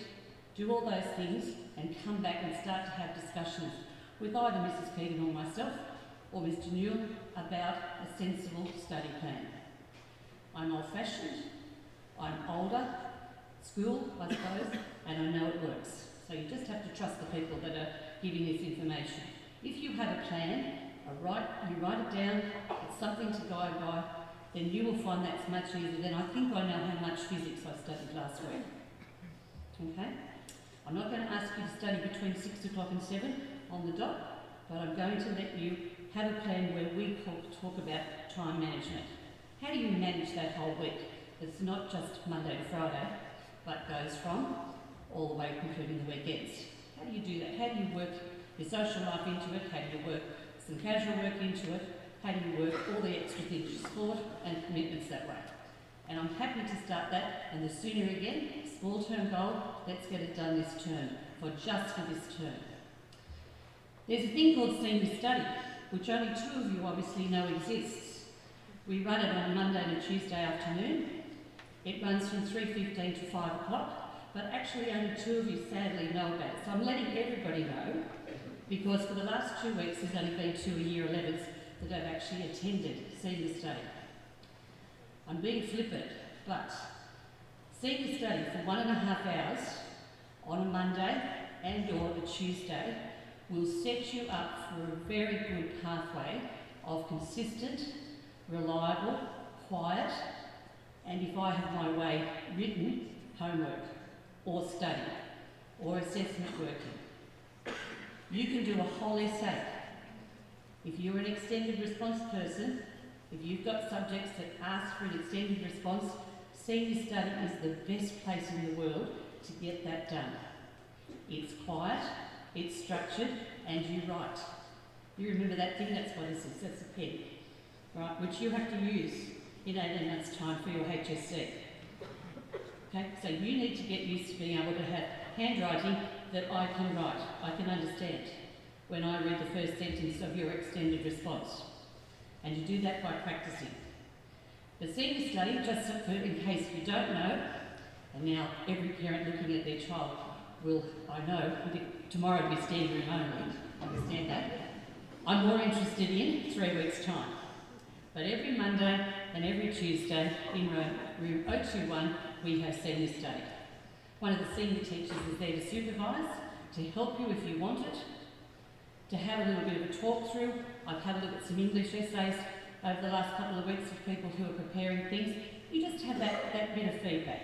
Speaker 5: do all those things, and come back and start to have discussions with either Mrs. Keegan or myself, or Mr. Newell, about a sensible study plan. I'm old-fashioned, I'm older, school, I suppose, and I know it works. So you just have to trust the people that are giving this information. If you have a plan, you write it down, it's something to guide by, then you will find that's much easier than I think I know how much physics I studied last week. Okay? I'm not going to ask you to study between 6 o'clock and 7 on the dot, but I'm going to let you have a plan where we talk about time management. How do you manage that whole week? It's not just Monday to Friday, but goes from all the way including the weekends. How do you do that? How do you work your social life into it? How do you work some casual work into it? How do you work all the extra things, your sport and commitments that way? And I'm happy to start that, and the sooner again, small term goal, let's get it done this term, just for this term. There's a thing called senior study, which only 2 of you obviously know exists. We run it on a Monday and a Tuesday afternoon. It runs from 3:15 to 5 o'clock, but actually only 2 of you sadly know about it. So I'm letting everybody know, because for the last 2 weeks there's only been 2 Year 11s that have actually attended senior study. I'm being flippant, but senior study for 1.5 hours on a Monday and or a Tuesday will set you up for a very good pathway of consistent, reliable, quiet, and if I have my way, written homework or study or assessment working. You can do a whole essay. If you're an extended response person, if you've got subjects that ask for an extended response, senior study is the best place in the world to get that done. It's quiet, it's structured, and you write. You remember that thing? That's what this is. That's a pen, right? Which you have to use in 18 months' time for your HSC. Okay, so you need to get used to being able to have handwriting that I can write, I can understand when I read the first sentence of your extended response. And you do that by practicing. The senior study, just in case you don't know, and now every parent looking at their child will, I know, tomorrow will be standing room only, understand that. I'm more interested in 3 weeks' time. But every Monday and every Tuesday in room 021, we have senior study. One of the senior teachers is there to supervise, to help you if you want it, to have a little bit of a talk through. I've had a look at some English essays over the last couple of weeks with people who are preparing things. You just have that bit of feedback.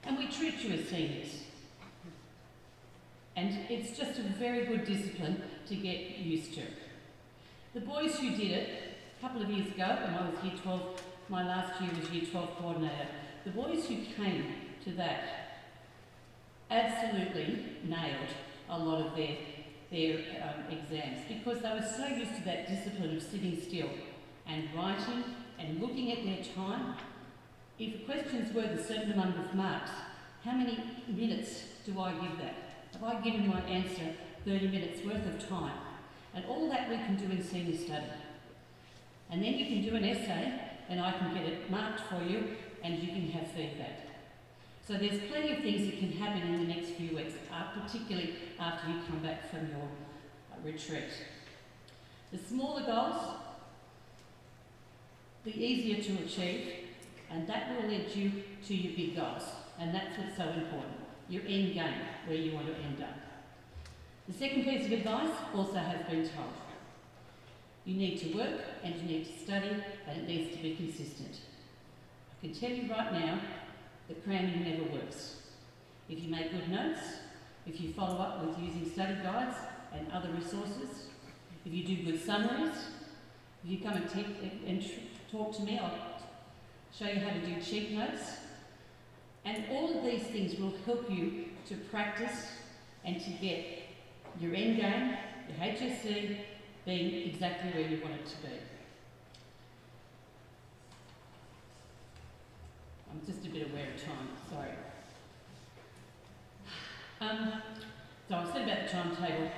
Speaker 5: And we treat you as seniors. And it's just a very good discipline to get used to. The boys who did it a couple of years ago, when I was Year 12, my last year was Year 12 coordinator, the boys who came to that absolutely nailed a lot of their exams, because they were so used to that discipline of sitting still and writing and looking at their time. If a question's worth a certain number of marks, how many minutes do I give that? Have I given my answer 30 minutes worth of time? And all that we can do in senior study. And then you can do an essay and I can get it marked for you and you can have feedback. So there's plenty of things that can happen in the next few weeks, particularly after you come back from your retreat. The smaller goals, the easier to achieve, and that will lead you to your big goals. And that's what's so important, your end game, where you want to end up. The second piece of advice also has been told. You need to work and you need to study, and it needs to be consistent. I can tell you right now that cramming never works. If you make good notes, if you follow up with using study guides and other resources, if you do good summaries, if you come and talk to me, I'll show you how to do cheat notes. And all of these things will help you to practice and to get your end game, your HSC, being exactly where you want it to be. I'm just a bit aware of time, sorry. So I said about the timetable.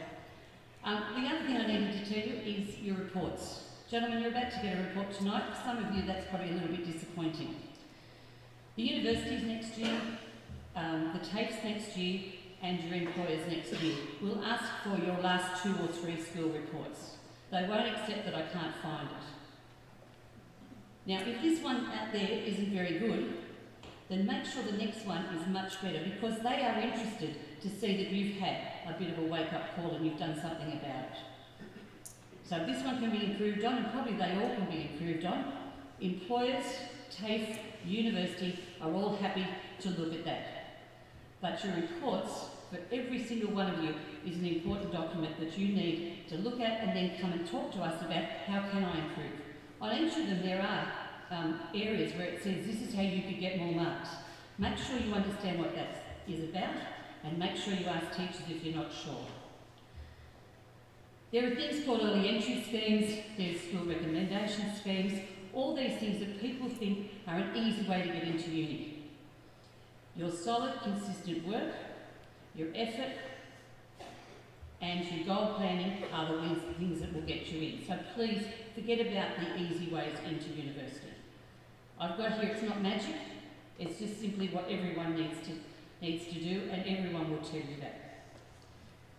Speaker 5: The other thing I needed to tell you is your reports. Gentlemen, you're about to get a report tonight. For some of you, that's probably a little bit disappointing. The universities next year, the TAFEs next year, and your employers next year will ask for your last 2 or 3 school reports. They won't accept that I can't find it. Now, if this one out there isn't very good, then make sure the next one is much better, because they are interested to see that you've had a bit of a wake-up call and you've done something about it. So if this one can be improved on, and probably they all can be improved on, employers, TAFE, university are all happy to look at that. But your reports, for every single one of you, is an important document that you need to look at and then come and talk to us about how can I improve. On each of them there are areas where it says this is how you could get more marks. Make sure you understand what that is about and make sure you ask teachers if you're not sure. There are things called early entry schemes, there's school recommendation schemes, all these things that people think are an easy way to get into uni. Your solid, consistent work, your effort, and your goal planning are the things that will get you in. So please forget about the easy ways into university. I've got here, it's not magic, it's just simply what everyone needs to do, and everyone will tell you that.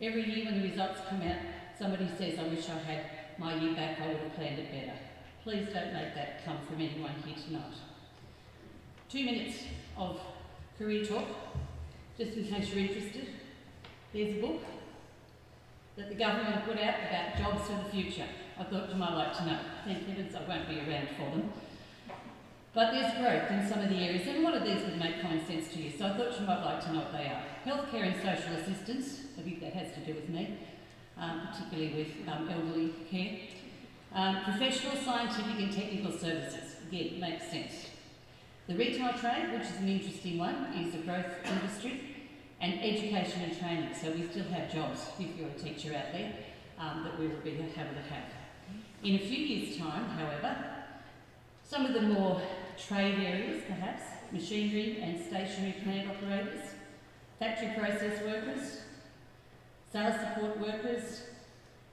Speaker 5: Every year when the results come out, somebody says, I wish I had my year back, I would have planned it better. Please don't make that come from anyone here tonight. 2 minutes of career talk, just in case you're interested. There's a book that the government put out about jobs for the future. I thought you might like to know. Thank heavens I won't be around for them. But there's growth in some of the areas, and a lot of these would make common sense to you, so I thought you might like to know what they are. Healthcare and social assistance, I think that has to do with me, particularly with elderly care. Professional, scientific and technical services, again, makes sense. The retail trade, which is an interesting one, is a growth industry, and education and training. So we still have jobs, if you're a teacher out there, that we will be able to have. In a few years' time, however, some of the more trade areas, perhaps, machinery and stationary plant operators, factory process workers, sales support workers,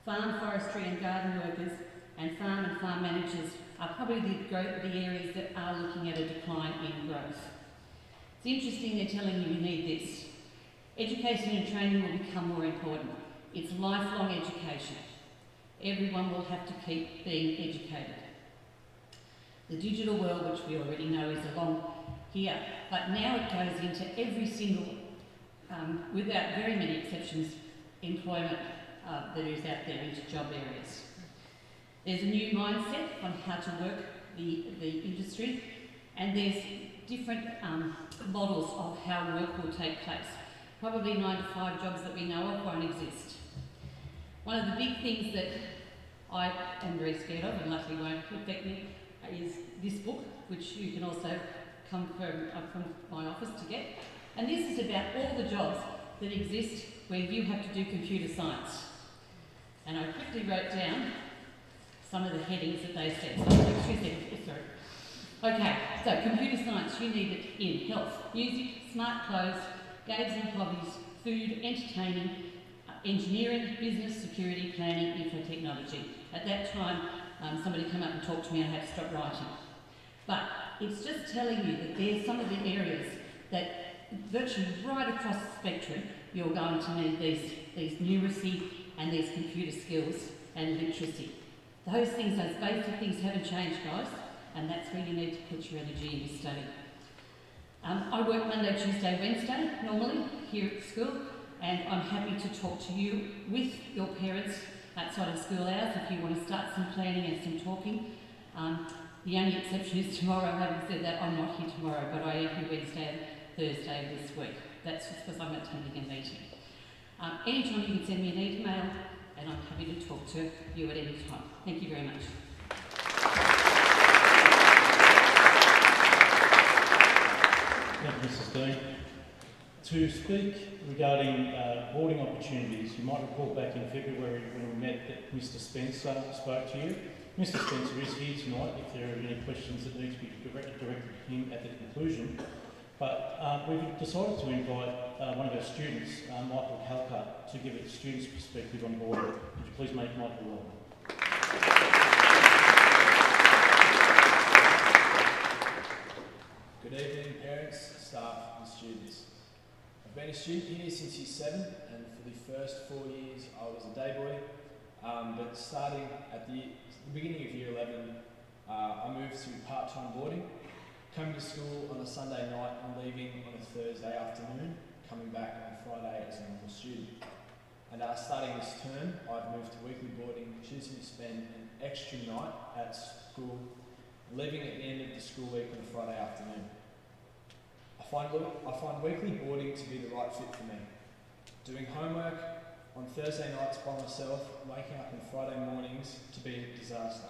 Speaker 5: farm, forestry and garden workers, and farm managers are probably the areas that are looking at a decline in growth. It's interesting they're telling you need this. Education and training will become more important. It's lifelong education. Everyone will have to keep being educated. The digital world, which we already know is along here, but now it goes into every single, without very many exceptions, employment that is out there into job areas. There's a new mindset on how to work the industry, and there's different models of how work will take place. Probably 9 to 5 jobs that we know of won't exist. One of the big things that I am very scared of, and luckily won't affect me, is this book, which you can also come from my office to get. And this is about all the jobs that exist where you have to do computer science. And I quickly wrote down some of the headings that they said. Okay, so computer science, you need it in health, music, smart clothes, games and hobbies, food, entertaining, engineering, business, security, planning, info technology. At that time, somebody came up and talked to me and I had to stop writing. But it's just telling you that there's some of the areas that virtually right across the spectrum, you're going to need these numeracy and these computer skills and literacy. Those things, those basic things haven't changed, guys, and that's where you need to put your energy into study. I work Monday, Tuesday, Wednesday, normally, here at school, and I'm happy to talk to you with your parents outside of school hours if you want to start some planning and some talking. The only exception is tomorrow. Having said that, I'm not here tomorrow, but I am here Wednesday and Thursday this week. That's just because I'm attending a meeting. Anytime you can send me an email, and I'm happy to talk to you at any time. Thank you very much.
Speaker 1: Thank you, Mrs. Dean. To speak regarding boarding opportunities, you might recall back in February when we met that Mr. Spencer spoke to you. Mr. Spencer is here tonight if there are any questions that need to be directed to him at the conclusion. But we've decided to invite one of our students, Michael Calcutt, to give a student's perspective on boarding. Would you please make Michael welcome?
Speaker 6: Good evening, parents, staff and students. I've been a student here since year 7, and for the first 4 years I was a day boy, but starting at the beginning of year 11, I moved to part-time boarding, coming to school on a Sunday night and leaving on a Thursday afternoon, coming back on Friday as a normal student. And starting this term, I've moved to weekly boarding, choosing to spend an extra night at school, leaving at the end of the school week on a Friday afternoon. I find weekly boarding to be the right fit for me. Doing homework on Thursday nights by myself, waking up on Friday mornings to be a disaster.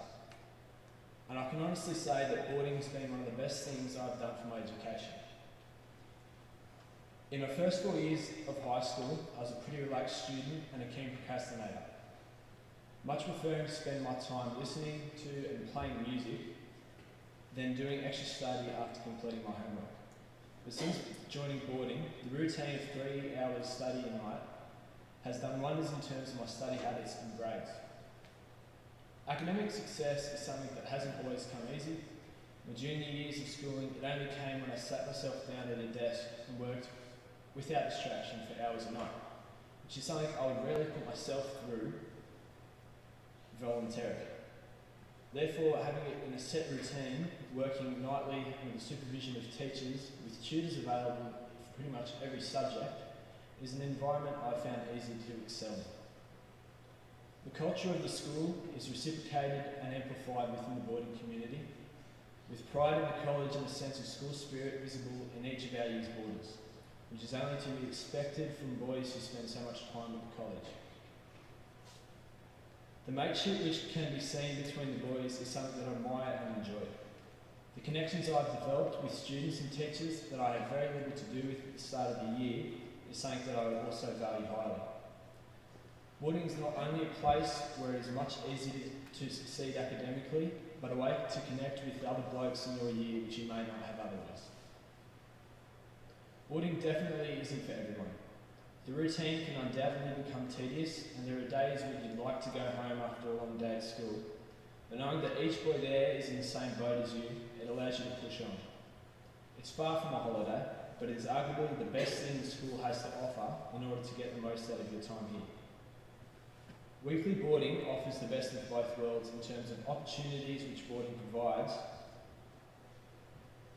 Speaker 6: And I can honestly say that boarding has been one of the best things I've done for my education. In my first 4 years of high school, I was a pretty relaxed student and a keen procrastinator, much preferring to spend my time listening to and playing music than doing extra study after completing my homework. But since joining boarding, the routine of 3 hours study a night has done wonders in terms of my study habits and grades. Academic success is something that hasn't always come easy. My junior years of schooling, it only came when I sat myself down at a desk and worked without distraction for hours a night, which is something I would rarely put myself through voluntarily. Therefore, having it in a set routine, working nightly under the supervision of teachers with tutors available for pretty much every subject, is an environment I found easy to excel in. The culture of the school is reciprocated and amplified within the boarding community, with pride in the college and a sense of school spirit visible in each of our year's boarders, which is only to be expected from boys who spend so much time at the college. The mateship which can be seen between the boys is something that I admire and enjoy. The connections I've developed with students and teachers that I had very little to do with at the start of the year is something that I would also value highly. Boarding is not only a place where it is much easier to succeed academically, but a way to connect with other blokes in your year which you may not have otherwise. Boarding definitely isn't for everyone. The routine can undoubtedly become tedious, and there are days when you'd like to go home after a long day at school. But knowing that each boy there is in the same boat as you, it allows you to push on. It's far from a holiday, but it is arguably the best thing the school has to offer in order to get the most out of your time here. Weekly boarding offers the best of both worlds in terms of opportunities which boarding provides,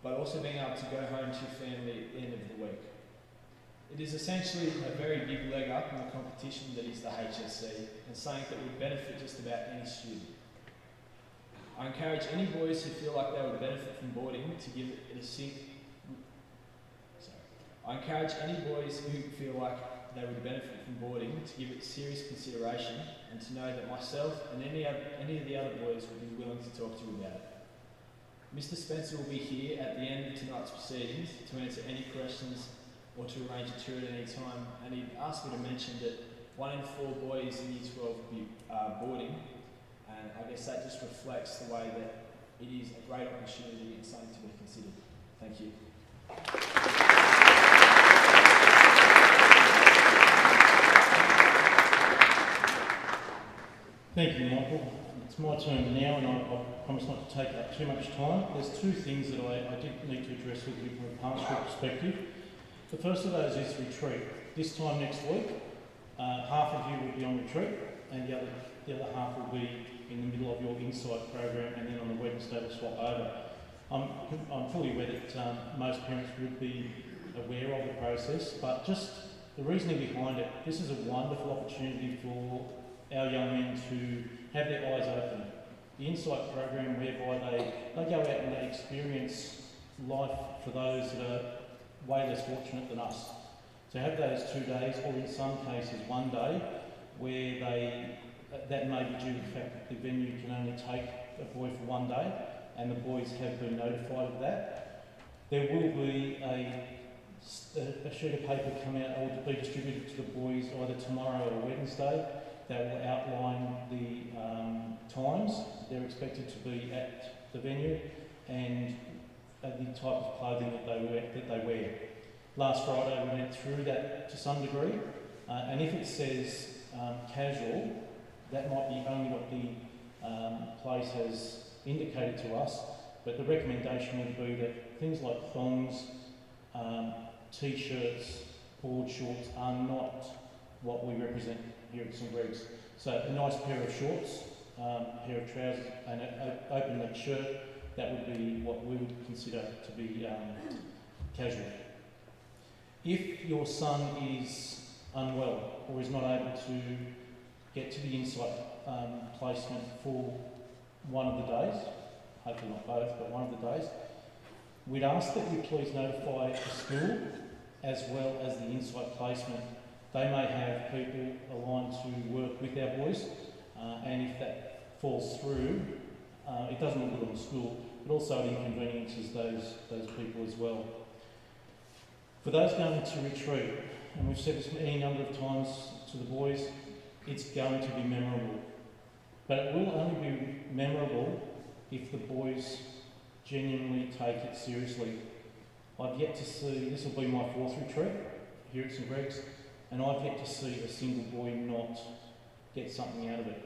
Speaker 6: but also being able to go home to your family at the end of the week. It is essentially a very big leg up in the competition that is the HSC, and something that would benefit just about any student. I encourage any boys who feel like they would benefit from boarding to give it I encourage any boys who feel like they would benefit from boarding to give it serious consideration, and to know that myself and any of the other boys will be willing to talk to you about it. Mr. Spencer will be here at the end of tonight's proceedings to answer any questions or to arrange a tour at any time, and he asked me to mention that 1 in 4 boys in Year 12 will be boarding, and I guess that just reflects the way that it is a great opportunity and something to be considered. Thank you.
Speaker 1: Thank you, Michael. It's my turn now, and I promise not to take up too much time. There's 2 things that I did need to address with you from a pastoral perspective. The first of those is retreat. This time next week, half of you will be on retreat, and the other half will be in the middle of your Insight program, and then on the Wednesday we'll swap over. I'm fully aware that most parents would be aware of the process, but just the reasoning behind it, this is a wonderful opportunity for our young men to have their eyes open. The Insight program, whereby they go out and they experience life for those that are way less fortunate than us. To have those 2 days, or in some cases 1 day, where that may be due to the fact that the venue can only take a boy for 1 day, and the boys have been notified of that. There will be a sheet of paper come out or be distributed to the boys either tomorrow or Wednesday that will outline the times they're expected to be at the venue and the type of clothing that they wear. Last Friday we went through that to some degree, and if it says casual, that might be only what the place has indicated to us, but the recommendation would be that things like thongs, t-shirts, board shorts are not what we represent here at St Greg's. So a nice pair of shorts, pair of trousers and an open neck shirt, that would be what we would consider to be casual. If your son is unwell or is not able to get to the Insight placement for one of the days, hopefully not both, but one of the days, we'd ask that you please notify the school as well as the Insight placement. They may have people aligned to work with our boys, and if that falls through, it doesn't look good on the school, but also it inconveniences those people as well. For those going to retreat, and we've said this any number of times to the boys, it's going to be memorable. But it will only be memorable if the boys genuinely take it seriously. I've yet to see, this will be my 4th retreat here at St Greg's, and I've yet to see a single boy not get something out of it.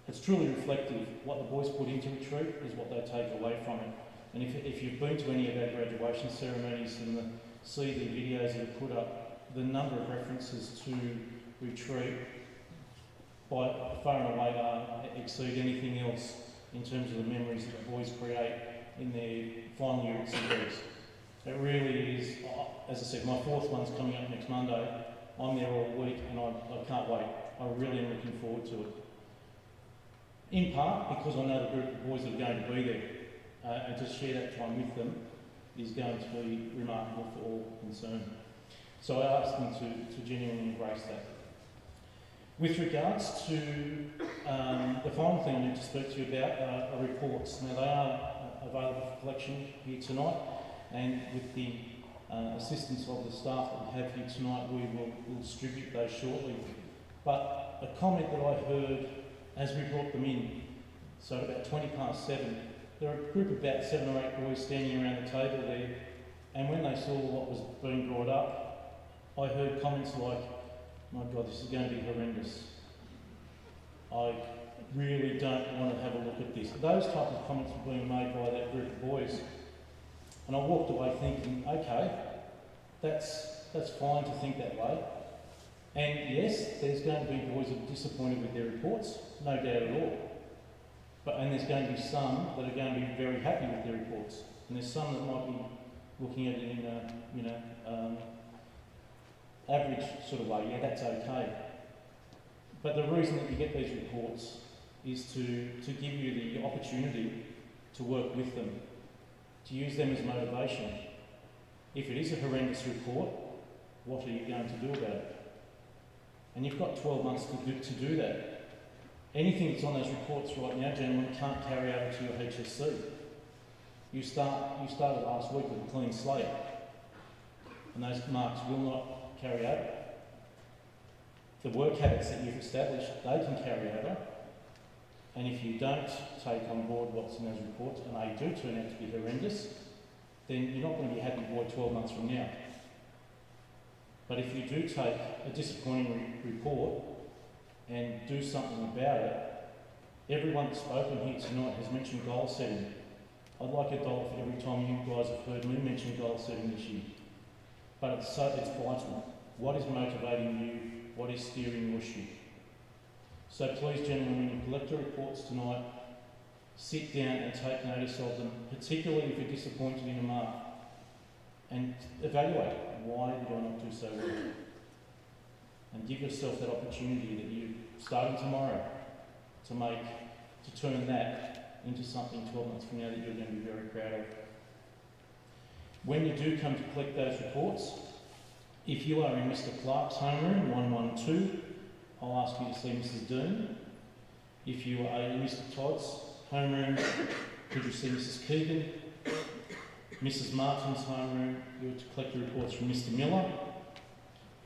Speaker 1: It's truly reflective. What the boys put into retreat is what they take away from it. And if you've been to any of our graduation ceremonies and see the videos that are put up, the number of references to retreat by far and away exceed anything else in terms of the memories that the boys create in their final year at St Greg's. It really is, as I said, my 4th one's coming up next Monday. I'm there all week and I can't wait. I really am looking forward to it. In part because I know the group of boys that are going to be there, and to share that time with them is going to be remarkable for all concerned. So I ask them to genuinely embrace that. With regards to the final thing I need to speak to you about are reports. Now they are available for collection here tonight, and with the assistance of the staff that we have here tonight, we will distribute those shortly. But a comment that I heard as we brought them in, so at about 7:20, there were a group of about 7 or 8 boys standing around the table there, and when they saw what was being brought up, I heard comments like, "My God, this is going to be horrendous. I really don't want to have a look at this." Those type of comments were being made by that group of boys. And I walked away thinking, okay, that's fine to think that way, And yes, there's going to be boys that are disappointed with their reports, no doubt at all. And there's going to be some that are going to be very happy with their reports. And there's some that might be looking at it in a, average sort of way. Yeah, that's okay. But the reason that you get these reports is to give you the opportunity to work with them, to use them as motivation. If it is a horrendous report, what are you going to do about it? And you've got 12 months to do that. Anything that's on those reports right now, gentlemen, can't carry over to your HSC. You started last week with a clean slate, and those marks will not carry over. The work habits that you've established, they can carry over. And if you don't take on board what's in those reports, and they do turn out to be horrendous, then you're not going to be happy boy 12 months from now. But if you do take a disappointing report and do something about it, everyone that's spoken here tonight has mentioned goal setting. I'd like $1 for every time you guys have heard me mention goal setting this year. But it's vital. What is motivating you? What is steering your ship? So please, gentlemen, when you collect your reports tonight, sit down and take notice of them, particularly if you're disappointed in a mark, and evaluate, why did I not do so well? And give yourself that opportunity that you're starting tomorrow to turn that into something 12 months from now that you're going to be very proud of. When you do come to collect those reports, if you are in Mr. Clark's homeroom, 112, I'll ask you to see Mrs. Dean. If you are in Mr. Todd's homeroom, could you see Mrs. Keegan? Mrs. Martin's homeroom, you're to collect the reports from Mr. Miller.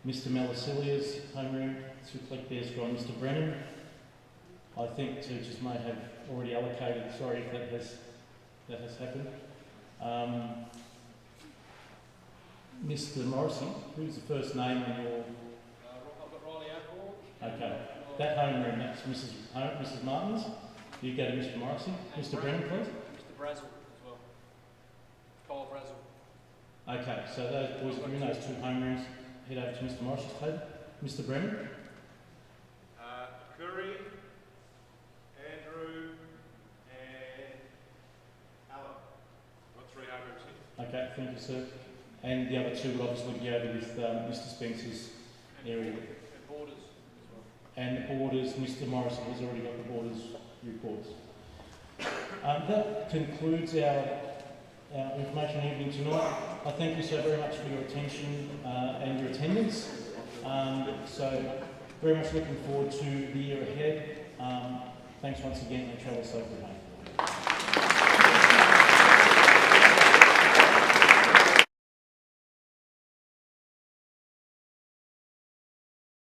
Speaker 1: Mr. Melisilia's homeroom, to collect theirs from Mr. Brennan. I think teachers may have already allocated, sorry if that has happened. Mr. Morrissey, who's the first name on your...
Speaker 7: I've got Riley Apple.
Speaker 1: Okay. That homeroom, that's Mrs. Martin's. You go to Mr. Morrissey. Mr. Brennan, please.
Speaker 7: Mr. Brazel as well. Kyle Brazel.
Speaker 1: Okay, so those boys from in those two homerooms, head over to Mr. Morrissey's table. Mr. Brennan.
Speaker 7: Curry, Andrew, and Alan. Got 3 homerooms here.
Speaker 1: Okay, thank you, sir. And the other two would obviously be over with Mr. Spencer's area.
Speaker 7: And Borders as well.
Speaker 1: And the Borders, Mr. Morrison has already got the Borders reports. That concludes our information evening tonight. I thank you so very much for your attention and your attendance. So very much looking forward to the year ahead. Thanks once again and travel safely home.